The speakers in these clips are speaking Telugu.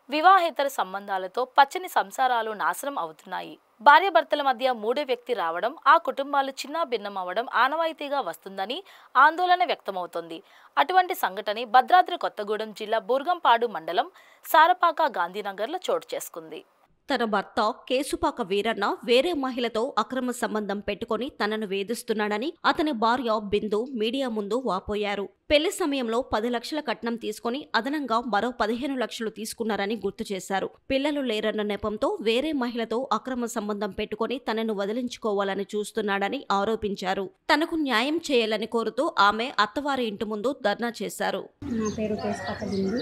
వివాహేతర సంబంధాలతో పచ్చని సంసారాలు నాశనం అవుతున్నాయి. భార్యాభర్తల మధ్య మూడో వ్యక్తి రావడం, ఆ కుటుంబాలు చిన్నాభిన్నం అవ్వడం ఆనవాయితీగా వస్తుందని ఆందోళన వ్యక్తమవుతోంది. అటువంటి సంఘటన భద్రాద్రి కొత్తగూడెం జిల్లా బూర్గంపాడు మండలం సారపాక గాంధీనగర్లో చోటు చేసుకుంది. తన భర్త కేసుపాక వీరన్న వేరే మహిళతో అక్రమ సంబంధం పెట్టుకుని తనను వేధిస్తున్నాడని అతని భార్య బిందు మీడియా ముందు వాపోయారు. పెళ్లి సమయంలో 10 లక్షల కట్నం తీసుకుని అదనంగా మరో 15 లక్షలు తీసుకున్నారని గుర్తు చేశారు. పిల్లలు లేరన్న నెపంతో వేరే మహిళతో అక్రమ సంబంధం పెట్టుకుని తనను వదిలించుకోవాలని చూస్తున్నాడని ఆరోపించారు. తనకు న్యాయం చేయాలని కోరుతూ ఆమె అత్తవారి ఇంటి ముందు ధర్నా చేశారు. నా పేరు కేసుపాక బిందు.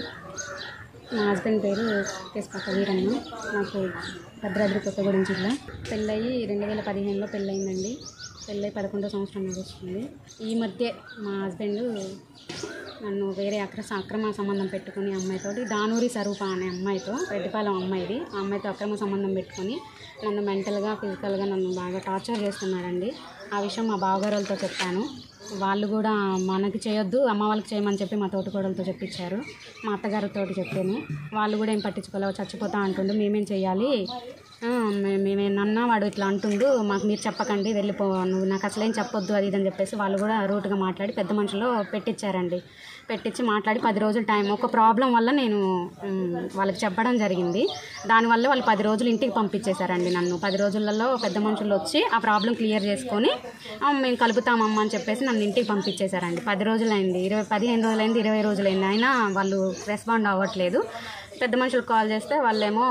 మా హస్బెండ్ పేరు కేసుపాక వీరన్న. నాకు భద్రాద్రి కొత్తగూడెం జిల్లా. పెళ్ళయి 2015లో పెళ్ళయిందండి. పెళ్ళై 11వ సంవత్సరం నడుస్తుంది. ఈ మధ్య మా హస్బెండ్ నన్ను వేరే అక్రమ సంబంధం పెట్టుకుని అమ్మాయితోటి దానూరి స్వరూప అనే అమ్మాయితో, రెడ్డిపాలెం అమ్మాయిది, ఆ అమ్మాయితో అక్రమ సంబంధం పెట్టుకొని నన్ను మెంటల్గా ఫిజికల్గా నన్ను బాగా టార్చర్ చేస్తున్నాడండి. ఆ విషయం మా బావగారులతో చెప్పాను. వాళ్ళు కూడా మనకి చేయొద్దు, అమ్మ వాళ్ళకి చేయమని చెప్పి మా తోటికోడలతో చెప్పించారు. మా అత్తగారితో చెప్పాను. వాళ్ళు కూడా ఏం పట్టించుకోలేవు, చచ్చిపోతా అంటుండు, మేమేం చెయ్యాలి, మేమేనన్నా వాడు ఇట్లా అంటుండు, మాకు మీరు చెప్పకండి, వెళ్ళిపో, నువ్వు నాకు అసలేం చెప్పొద్దు అది ఇదని చెప్పేసి వాళ్ళు కూడా రూట్గా మాట్లాడి పెద్ద మనుషులు పెట్టించారండి. పెట్టించి మాట్లాడి 10 రోజులు టైం, ఒక ప్రాబ్లం వల్ల నేను వాళ్ళకి చెప్పడం జరిగింది. దానివల్ల వాళ్ళు 10 రోజులు ఇంటికి పంపించేశారండి నన్ను. 10 రోజులలో పెద్ద మనుషులు వచ్చి ఆ ప్రాబ్లం క్లియర్ చేసుకొని మేము కలుపుతామమ్మ అని చెప్పేసి నన్ను ఇంటికి పంపించేశారండి. 10 రోజులైంది, 15 రోజులైంది, 20 రోజులైంది, అయినా వాళ్ళు రెస్పాండ్ అవ్వట్లేదు. పెద్ద మనుషులకు కాల్ చేస్తే వాళ్ళేమో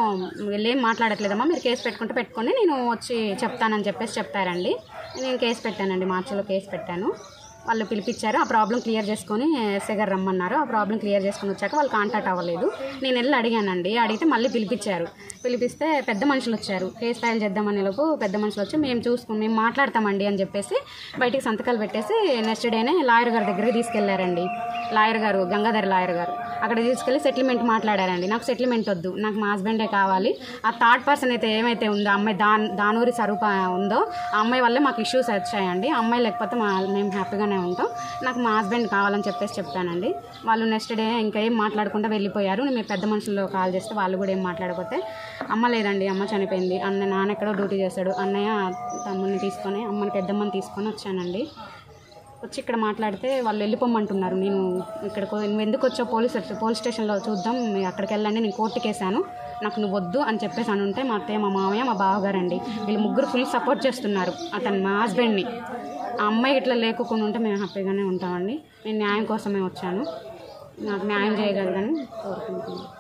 వీళ్ళేం మాట్లాడట్లేదమ్మా, మీరు కేసు పెట్టుకొని నేను వచ్చి చెప్తానని చెప్పేసి చెప్పారండి. నేను కేసు పెట్టానండి, మార్చిలో కేసు పెట్టాను. వాళ్ళు పిలిపించారు, ఆ ప్రాబ్లం క్లియర్ చేసుకొని ఎస్ఐ గారు రమ్మన్నారు. ఆ ప్రాబ్లం క్లియర్ చేసుకొని వచ్చాక వాళ్ళు కాంటాక్ట్ అవ్వలేదు. నేను వెళ్ళి అడిగానండి, అడిగితే మళ్ళీ పిలిపించారు. పిలిపిస్తే పెద్ద మనుషులు వచ్చారు. కేసు ఫైల్ చేద్దామనే లోపు పెద్ద మనుషులు వచ్చి మేము మాట్లాడతామండి అని చెప్పేసి బయటికి సంతకాలు పెట్టేసి నెక్స్ట్ డేనే లాయర్ గారి దగ్గరికి తీసుకెళ్లారండి. లాయర్ గారు, గంగాధర్ లాయర్ గారు, అక్కడ తీసుకెళ్ళి సెటిల్మెంట్ మాట్లాడారండి. నాకు సెటిల్మెంట్ వద్దు, నాకు మా హస్బెండే కావాలి. ఆ థర్డ్ పర్సన్ అయితే ఏమైతే ఉందో అమ్మాయి దానూరి స్వరూప ఉందో ఆ అమ్మాయి వల్లే మాకు ఇష్యూస్ వచ్చాయండి. ఆ అమ్మాయి లేకపోతే మేము హ్యాపీగానే ఉంటాం, నాకు మా హస్బెండ్ కావాలని చెప్పేసి చెప్పానండి. వాళ్ళు నెక్స్ట్ డే ఇంకా ఏం మాట్లాడకుండా వెళ్ళిపోయారు. మేము పెద్ద మనుషుల్లో కాల్ చేస్తే వాళ్ళు కూడా ఏం మాట్లాడకపోతే, అమ్మ లేదండి, అమ్మ చనిపోయింది, నాన్న ఎక్కడో డ్యూటీ చేస్తాడు, అన్నయ్య తమ్ముడిని తీసుకొని అమ్మని పెద్దమ్మని తీసుకొని వచ్చానండి. వచ్చి ఇక్కడ మాట్లాడితే వాళ్ళు వెళ్ళిపోమంటున్నారు. నేను నువ్వు ఎందుకు వచ్చావు, పోలీస్ స్టేషన్లో చూద్దాం, అక్కడికి వెళ్ళండి, నేను కోర్టుకి వేసాను, నాకు నువ్వు వద్దు అని చెప్పేసి అని ఉంటే మా అత్తయ్య, మా మామయ్య, మా బావగారండి, వీళ్ళు ముగ్గురు ఫుల్ సపోర్ట్ చేస్తున్నారు మా హస్బెండ్ని. ఆ అమ్మాయి ఇట్లా లేకుండా ఉంటే మేము హ్యాపీగానే ఉంటామండి. నేను న్యాయం కోసమే వచ్చాను, నాకు న్యాయం చేయగలరని కోరుకుంటున్నాను.